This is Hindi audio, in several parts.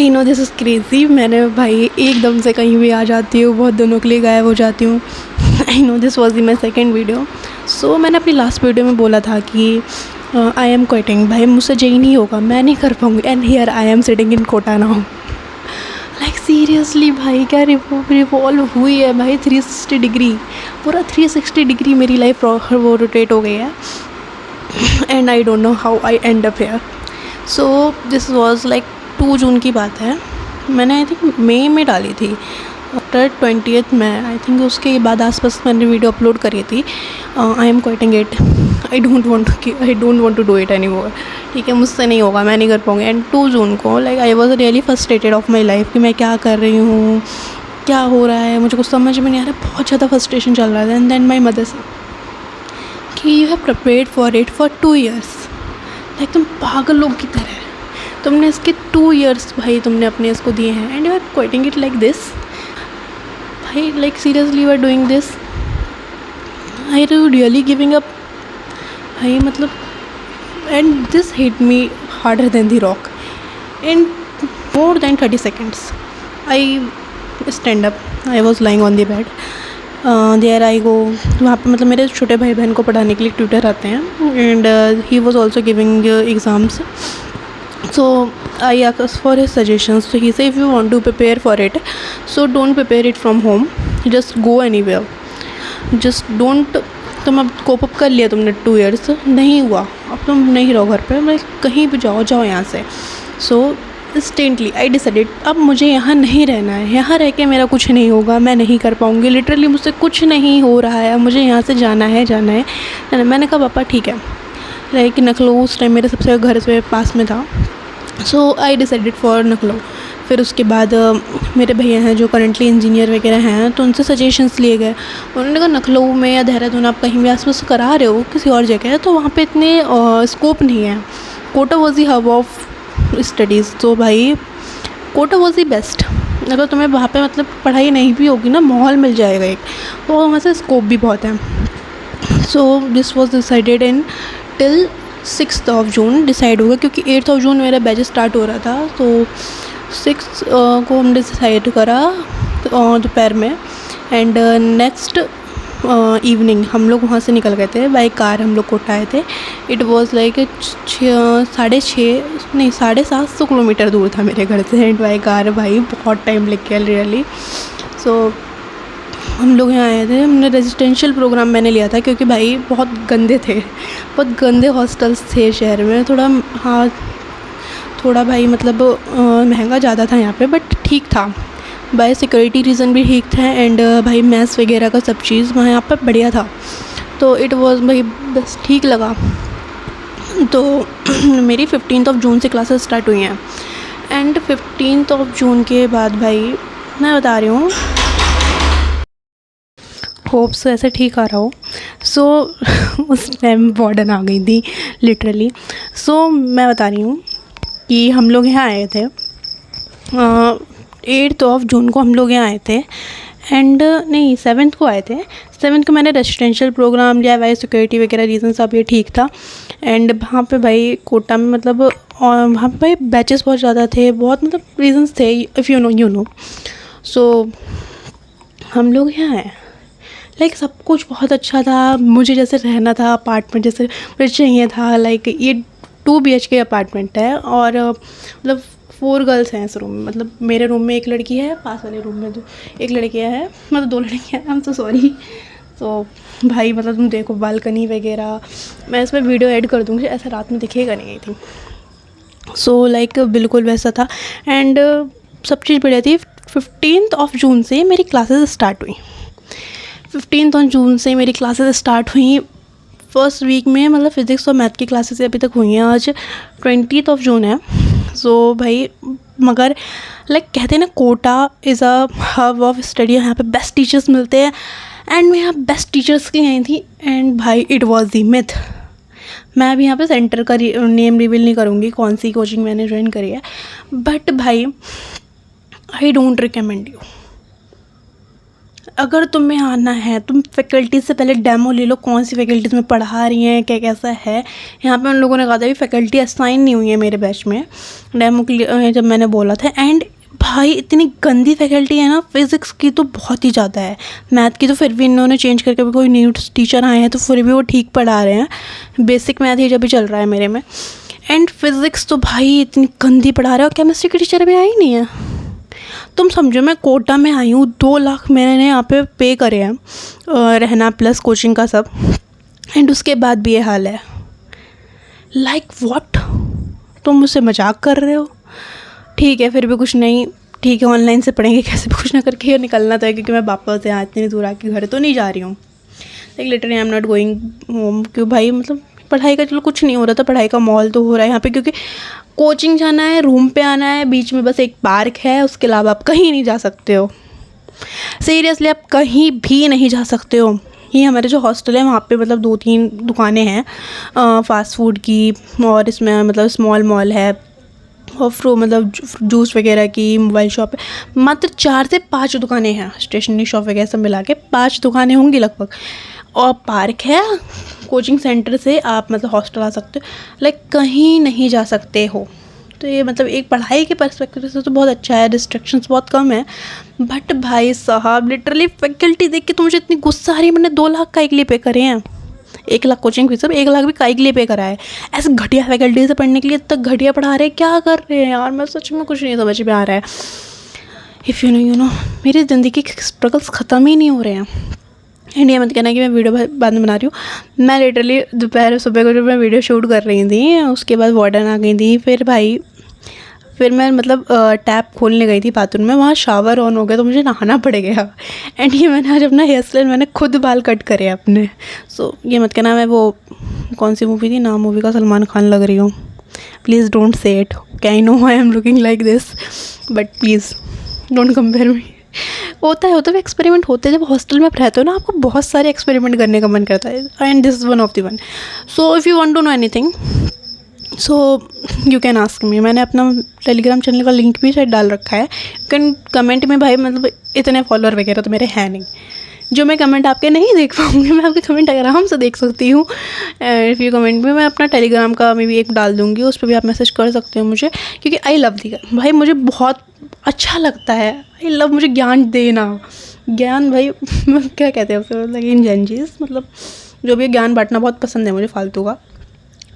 I know this is crazy. मैंने भाई एकदम से कहीं भी आ जाती हूँ, बहुत दिनों के लिए गायब हो जाती हूँ। I know this was my second video. So मैंने अपनी लास्ट वीडियो में बोला था कि आई एम क्विटिंग, भाई मुझसे जेई नहीं होगा, मैं नहीं कर पाऊँगी। And here I am sitting in Kota now. Like seriously भाई क्या रिवॉल्व हुई है भाई 360 डिग्री, पूरा 360 डिग्री मेरी लाइफ वो रोटेट हो गई है। And I don't know how I and up here. So this was like 2 जून की बात है। मैंने आई थिंक मई में डाली थी, आफ्टर 20th में आई थिंक। उसके बाद आसपास मैंने वीडियो अपलोड करी थी, I am quitting it, I don't want to do it any more. ठीक है, मुझसे नहीं होगा, मैं नहीं कर पाऊँगी। एंड 2 जून को like I was really frustrated of my life कि मैं क्या कर रही हूँ, क्या हो रहा है, मुझे कुछ समझ में नहीं आ रहा, बहुत ज़्यादा फ्रस्ट्रेशन चल रहा था। एंड देन माई मदर से कि you have prepared for it for 2 years। Like तुम पागल लोग की तरह, तुमने इसके 2 years भाई तुमने अपने इसको दिए हैं, and you are quitting it like this. भाई like seriously you are doing this, I are you really giving up भाई, मतलब। And this hit me harder than the rock in more than 30 seconds। I stand up, I was lying on the bed, there I go. वहाँ पे मतलब मेरे छोटे भाई बहन को पढ़ाने के लिए ट्यूटर आते हैं, and he was also giving exams. So I asked for his suggestions. So he said, if you want to prepare for it, so don't prepare it from home, just go anywhere, just don't। तुम अब कोप अप कर लिया तुमने 2 years, नहीं हुआ, अब तुम नहीं रहो घर पे, मैं कहीं भी जाओ यहाँ से। सो इंस्टेंटली आई डिसाइडेड अब मुझे यहाँ नहीं रहना है, यहाँ रह के मेरा कुछ नहीं होगा, मैं नहीं कर पाऊँगी, लिटरली मुझसे कुछ नहीं हो रहा है, मुझे यहाँ से जाना है। मैंने कहा पापा ठीक है, लाइक नखलऊ उस टाइम मेरे सबसे घर से पास में था। सो आई डिसाइडेड फॉर नखलऊ। फिर उसके बाद मेरे भैया हैं जो करंटली इंजीनियर वगैरह हैं, तो उनसे सजेशंस लिए गए। उन्होंने कहा नखलऊ में या देहरादून आप कहीं भी आसपास करा रहे हो किसी और जगह, तो वहाँ पे इतने स्कोप नहीं है। Kota was the hub of studies, तो भाई कोटा वॉज दी बेस्ट। अगर तुम्हें वहाँ पे मतलब पढ़ाई नहीं भी होगी ना, माहौल मिल जाएगा एक, तो वहाँ से स्कोप भी बहुत है। So this was decided in till 6th of June decide हुआ, क्योंकि 8th of June मेरा बैच स्टार्ट हो रहा था। तो 6th को हमने डिसाइड करा दोपहर में, एंड नेक्स्ट इवनिंग हम लोग वहाँ से निकल गए थे बाई कार। हम लोग कोटा आए थे। इट वाज लाइक 750 किलोमीटर दूर था मेरे घर से, एंड बाई कार भाई बहुत टाइम लग गया रियली। सो हम लोग यहाँ आए थे, हमने रेजिडेंशियल प्रोग्राम मैंने लिया था, क्योंकि भाई बहुत गंदे थे, बहुत गंदे हॉस्टल्स थे शहर में। थोड़ा भाई मतलब महंगा ज़्यादा था यहाँ पे, बट ठीक था, बाय सिक्योरिटी रीज़न भी ठीक था। एंड भाई मैथ्स वगैरह का सब चीज़ वहाँ यहाँ पर बढ़िया था, तो इट वाज भाई बस ठीक लगा। तो मेरी 15th of June से क्लासेस स्टार्ट हुई हैं, एंड 15th of June के बाद भाई मैं बता रही हूँ, होप्स ऐसे ठीक आ रहा हो। सो उस टाइम वार्डन आ गई थी लिटरली। सो मैं बता रही हूँ कि हम लोग यहाँ आए थे 8th of June को हम लोग यहाँ आए थे, एंड नहीं 7th को आए थे। 7th को मैंने रेजिडेंशियल प्रोग्राम लिया, वाई सिक्योरिटी वगैरह रीज़न सब ये ठीक था। एंड वहाँ पे भाई कोटा में मतलब वहाँ पे भाई बैचेस बहुत ज़्यादा थे, बहुत मतलब रीजंस थे, इफ़ यू नो। सो हम लोग यहाँ आए, लाइक सब कुछ बहुत अच्छा था, मुझे जैसे रहना था अपार्टमेंट जैसे मुझे चाहिए था। लाइक ये 2 BHK अपार्टमेंट है, और मतलब 4 गर्ल्स हैं इस रूम में। मतलब मेरे रूम में एक लड़की है, पास वाले रूम में एक लड़की है, मतलब 2 लड़कियाँ हैं, आई एम सो सॉरी। तो भाई मतलब तुम देखो बालकनी वगैरह, मैं इसमें वीडियो ऐड कर दूँगी, ऐसा रात में दिखेगा नहीं आई थिंक। सो लाइक बिल्कुल वैसा था, एंड सब चीज़ बढ़िया थी। 15th of June से मेरी क्लासेस स्टार्ट हुई। 15th of June से मेरी क्लासेस स्टार्ट हुई। फर्स्ट वीक में मतलब फ़िज़िक्स और मैथ की क्लासेस अभी तक हुई हैं। आज 20th of June है। सो भाई मगर लाइक कहते हैं ना, Kota is a hub of study, यहाँ पे बेस्ट टीचर्स मिलते हैं, एंड मैं यहाँ बेस्ट टीचर्स की आई थी। एंड भाई इट वाज द मिथ। मैं अभी यहाँ पे सेंटर का नेम रिवील नहीं करूँगी कौन सी कोचिंग मैंने ज्वाइन करी है, बट भाई आई डोंट रिकमेंड यू, अगर तुम्हें आना है, तुम फैकल्टी से पहले डेमो ले लो, कौन सी फैकल्टीज़ में पढ़ा रही हैं, क्या कैसा है। यहाँ पे उन लोगों ने कहा था भी फैकल्टी असाइन नहीं हुई है मेरे बैच में डेमो के लिए, जब मैंने बोला था। एंड भाई इतनी गंदी फैकल्टी है ना, फिज़िक्स की तो बहुत ही ज़्यादा है, मैथ की तो फिर भी इन्होंने चेंज करके भी कोई न्यू टीचर आए हैं तो फिर भी वो ठीक पढ़ा रहे हैं, बेसिक मैथ ही जब भी चल रहा है मेरे में। एंड फिज़िक्स तो भाई इतनी गंदी पढ़ा रहे हैं, और केमिस्ट्री की टीचर अभी आई नहीं है। तुम समझो मैं कोटा में आई हूँ, 2 लाख मैंने यहाँ पे करे हैं, रहना प्लस कोचिंग का सब, एंड उसके बाद भी ये हाल है। लाइक व्हाट, तुम मुझसे मजाक कर रहे हो? ठीक है, फिर भी कुछ नहीं, ठीक है ऑनलाइन से पढ़ेंगे, कैसे भी कुछ ना करके ये निकलना तो है, क्योंकि मैं वापस यहाँ इतनी दूर आके घर तो नहीं जा रही हूँ। Like literally I am not going home, क्यों भाई, मतलब पढ़ाई का चलो कुछ नहीं हो रहा था, पढ़ाई का माहौल तो हो रहा है यहाँ पे, क्योंकि कोचिंग जाना है, रूम पे आना है, बीच में बस एक पार्क है, उसके अलावा आप कहीं नहीं जा सकते हो। सीरियसली आप कहीं भी नहीं जा सकते हो। ये हमारे जो हॉस्टल है वहाँ पे मतलब 2-3 दुकानें हैं फ़ास्ट फूड की, और इसमें मतलब स्मॉल मॉल है, और मतलब जूस वगैरह की, मोबाइल शॉप है। मात्र 4 से 5 दुकानें हैं, स्टेशनरी शॉप वगैरह सब मिला के 5 दुकानें होंगी लगभग, और पार्क है। कोचिंग सेंटर से आप मतलब हॉस्टल आ सकते हो, लाइक कहीं नहीं जा सकते हो। तो ये मतलब एक पढ़ाई के पर्सपेक्टिव से तो बहुत अच्छा है, डिस्ट्रैक्शंस बहुत कम है। बट भाई साहब लिटरली फैकल्टी देख के तो मुझे इतनी गुस्सा आ रही है। मैंने 2 लाख काहे के लिए पे करे हैं, 1 लाख कोचिंग फीस, सब 1 लाख भी काहे के लिए पे करा है। ऐसे घटिया फैकल्टी से पढ़ने के लिए तक घटिया पढ़ा रहे हैं, क्या कर रहे हैं यार, मैं सच में कुछ नहीं समझ में आ रहा है। इफ़ यू नो मेरी ज़िंदगी के स्ट्रगल्स ख़त्म ही नहीं हो रहे हैं। एंड ये मत कहना कि मैं वीडियो बाद में बना रही हूँ। मैं लिटरली दोपहर सुबह को जब मैं वीडियो शूट कर रही थी, उसके बाद वार्डन आ गई थी, फिर मैं मतलब टैप खोलने गई थी बाथरूम में, वहाँ शावर ऑन हो गया तो मुझे नहाना पड़ गया। एंड ये मैंने आज अपना हेयर स्टाइल मैंने खुद बाल कट करे अपने। सो ये मत कहना मैं वो कौन सी मूवी थी, नाम मूवी का सलमान खान लग रही हूँ। Please don't say it, okay I know I am looking like this, but please don't compare me. होता है एक्सपेरिमेंट होते हैं, जब हॉस्टल में आप रहते हो ना, आपको बहुत सारे एक्सपेरिमेंट करने का मन करता है, and this is one of the one. So if you want to know anything so you can ask me. मैंने अपना टेलीग्राम चैनल का लिंक भी शायद डाल रखा है, यू कैन कमेंट में। भाई मतलब इतने फॉलोअर वगैरह तो मेरे हैं नहीं जो मैं कमेंट आपके नहीं देख पाऊँगी, मैं आपके कमेंट आराम से देख सकती हूँ। इफ़ यू कमेंट में, मैं अपना टेलीग्राम का मे भी एक डाल दूँगी, उस पर भी आप मैसेज कर सकते हो मुझे, क्योंकि आई लव दी भाई, मुझे बहुत अच्छा लगता है। आई लव, मुझे ज्ञान देना, ज्ञान भाई क्या कहते हैं उसे, मतलब इन जनजीज, मतलब जो भी ज्ञान बांटना बहुत पसंद है मुझे, फालतू का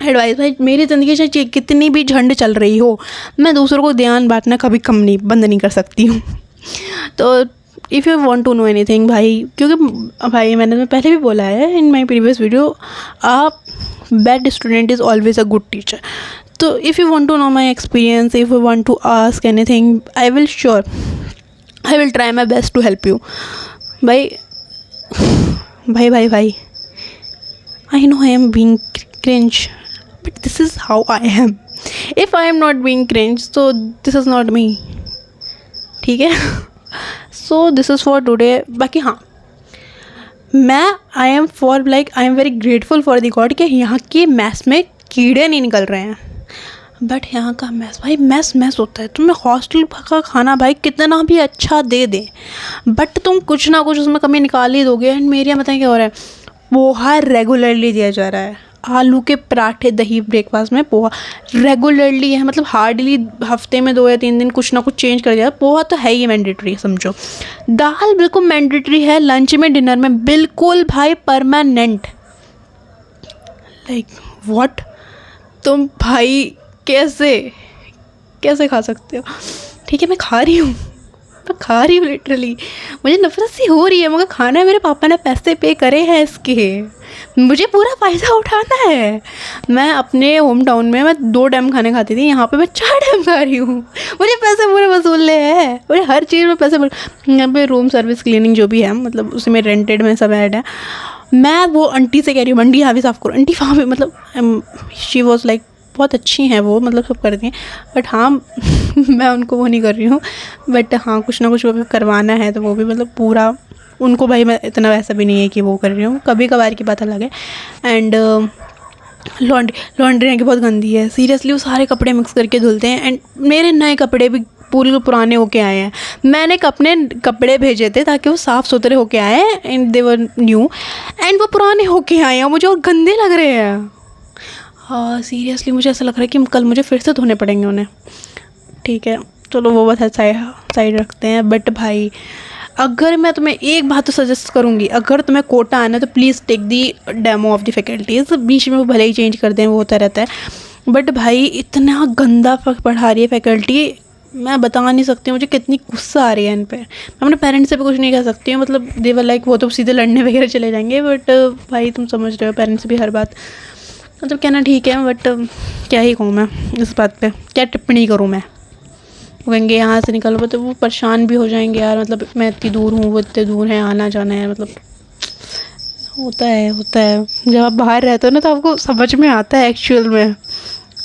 एडवाइस। भाई मेरी ज़िंदगी से कितनी भी झंड चल रही हो, मैं दूसरों को ज्ञान बांटना कभी बंद नहीं कर सकती हूँ। तो if you want to know anything भाई, क्योंकि भाई मैंने पहले भी बोला है इन माय प्रीवियस वीडियो, आप bad student is always a good teacher. तो if you want to know my experience, if you want to ask anything, I will try my best to help you. भाई I know I am being cringe, but this is how I am. If I am not being cringe, so this is not me, ठीक है। So this is for today. बाकी हाँ, I am very grateful for the God कि यहाँ के मैस में कीड़े नहीं निकल रहे हैं। बट यहाँ का मैस भाई मैस होता है। तुम्हें हॉस्टल का खाना भाई कितना भी अच्छा दे दे, बट तुम कुछ ना कुछ उसमें कमी निकाल ही दोगे। एंड मेरे यहाँ बताएं क्या हो रहा है, पोहा रेगुलरली दिया जा रहा है, आलू के पराठे, दही, ब्रेकफास्ट में पोहा रेगुलरली है। मतलब हार्डली हफ्ते में 2 या 3 दिन कुछ ना कुछ चेंज कर दिया। पोहा तो है ही मैंडेटरी, समझो। दाल बिल्कुल मैंडेटरी है, लंच में डिनर में बिल्कुल भाई परमानेंट। लाइक व्हाट, तुम भाई कैसे खा सकते हो? ठीक है मैं खा रही हूँ लिटरली, मुझे नफरत सी हो रही है, मगर खाना है, मेरे पापा ने पैसे पे करे हैं इसके, मुझे पूरा फ़ायदा उठाना है। मैं अपने होम टाउन में मैं 2 टाइम खाने खाती थी, यहाँ पे मैं 4 टाइम खा रही हूँ। मुझे पैसे पूरे वसूलने हैं, मुझे हर चीज़ में पैसे। यहाँ पे रूम सर्विस, क्लीनिंग जो भी है, मतलब उसमें रेंटेड में सब ऐड है। मैं वो आंटी से कह रही हूँ, आंटी यहाँ भी साफ़ करो, आंटी वहाँ भी, मतलब शी वॉज लाइक बहुत अच्छी हैं वो, मतलब सब करती हैं। बट हाँ मैं उनको वो नहीं कर रही हूँ, बट हाँ कुछ ना कुछ वो भी करवाना है, तो वो भी मतलब पूरा उनको भाई, मैं इतना वैसा भी नहीं है कि वो कर रही हूँ, कभी कभार की बात अलग है। एंड लॉन्ड्री यहाँ की बहुत गंदी है, सीरियसली वो सारे कपड़े मिक्स करके धुलते हैं। एंड मेरे नए कपड़े भी पूरे पुराने होके आए हैं। मैंने अपने कपड़े भेजे थे ताकि वो साफ़ सुथरे होके आए and they were new, and वो पुराने होके आए हैं मुझे और गंदे लग रहे हैं। हाँ सीरियसली मुझे ऐसा लग रहा है कि कल मुझे फिर से धोने पड़ेंगे उन्हें। ठीक है चलो वो बात साइड रखते हैं। बट भाई अगर मैं तुम्हें एक बात तो सजेस्ट करूँगी, अगर तुम्हें कोटा आना है तो please take the demo of the faculties. बीच में वो भले ही चेंज कर दें, वो होता रहता है, बट भाई इतना गंदा पढ़ा रही है फैकल्टी, मैं बता नहीं सकती मुझे कितनी गुस्सा आ रही है इन पे। मैं अपने पेरेंट्स से भी कुछ नहीं कह सकती हूँ, मतलब दे वर लाइक वो तो सीधे लड़ने वगैरह चले जाएंगे, बट भाई तुम समझ रहे हो पेरेंट्स भी हर बात मतलब कहना ठीक है, बट क्या ही कहूँ मैं इस बात पे, क्या टिप्पणी करूँ मैं। वो कहेंगे यहाँ से निकलो तो वो परेशान भी हो जाएंगे यार, मतलब मैं इतनी दूर हूँ वो इतने दूर है, आना जाना है, मतलब होता है जब आप बाहर रहते हो ना तो आपको समझ में आता है एक्चुअल में।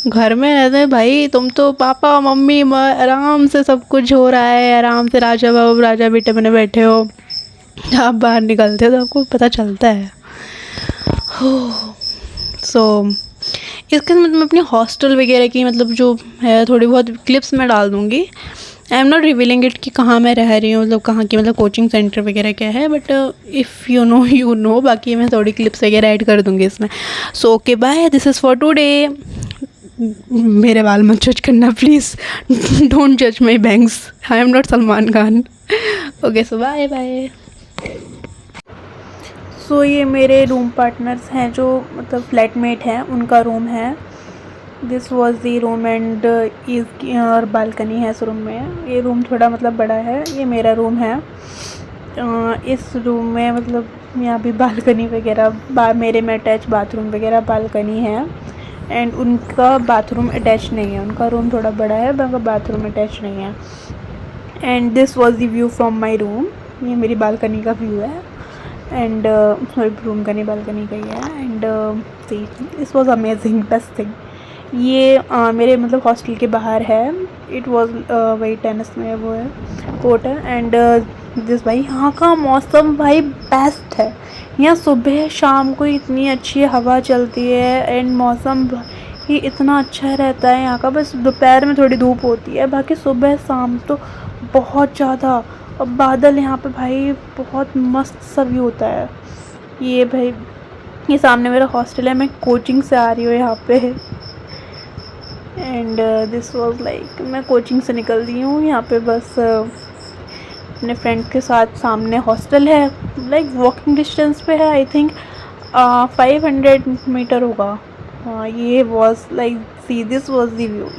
घर में रहते हैं भाई तुम तो पापा मम्मी आराम से सब कुछ हो रहा है, आराम से राजा बाबू राजा बेटे बने बैठे हो, जब आप बाहर निकलते हो तो आपको पता चलता है। सो इसके साथ मैं अपनी हॉस्टल वगैरह की मतलब जो है थोड़ी बहुत क्लिप्स मैं डाल दूँगी। आई एम नॉट रिवीलिंग इट कि कहाँ मैं रह रही हूँ, मतलब कहाँ की मतलब कोचिंग सेंटर वगैरह क्या है, बट इफ़ यू नो बाकी मैं थोड़ी क्लिप्स वगैरह ऐड कर दूँगी इसमें। So okay bye, this is for today. मेरे बाल मत जज करना प्लीज़, डोंट जज my bangs, I am not Salman Khan. Okay so bye bye. So ये मेरे रूम पार्टनर्स हैं जो मतलब फ्लैटमेट हैं, उनका रूम है। This was the room and इस और बालकनी है इस रूम में। ये रूम थोड़ा मतलब बड़ा है, ये मेरा रूम है। इस रूम में मतलब यहाँ भी बालकनी वगैरह मेरे में अटैच बाथरूम वगैरह बालकनी है, एंड उनका बाथरूम अटैच नहीं है, उनका रूम थोड़ा बड़ा है, उनका बाथरूम अटैच नहीं है। And this was the view from my room, ये मेरी बालकनी का व्यू है, एंड सॉरी रूम का नहीं बालकनी का ही है। And see this was amazing best thing. ये मेरे मतलब हॉस्टल के बाहर है, इट वॉज वही टेनिस में वो है कोर्ट है। एंड दिस भाई यहाँ का मौसम भाई बेस्ट है, यहाँ सुबह शाम को इतनी अच्छी हवा चलती है एंड मौसम ही इतना अच्छा रहता है यहाँ का। बस दोपहर में थोड़ी धूप होती है, बाकी सुबह शाम तो बहुत ज़्यादा, और बादल यहाँ पे भाई बहुत मस्त सा व्यू होता है। ये भाई ये सामने मेरा हॉस्टल है, मैं कोचिंग से आ रही हूँ यहाँ पे, एंड दिस वाज लाइक मैं कोचिंग से निकल रही हूँ यहाँ पे बस अपने फ्रेंड्स के साथ। सामने हॉस्टल है, लाइक वॉकिंग डिस्टेंस पे है, आई थिंक 500 मीटर होगा। ये was like see this was the view.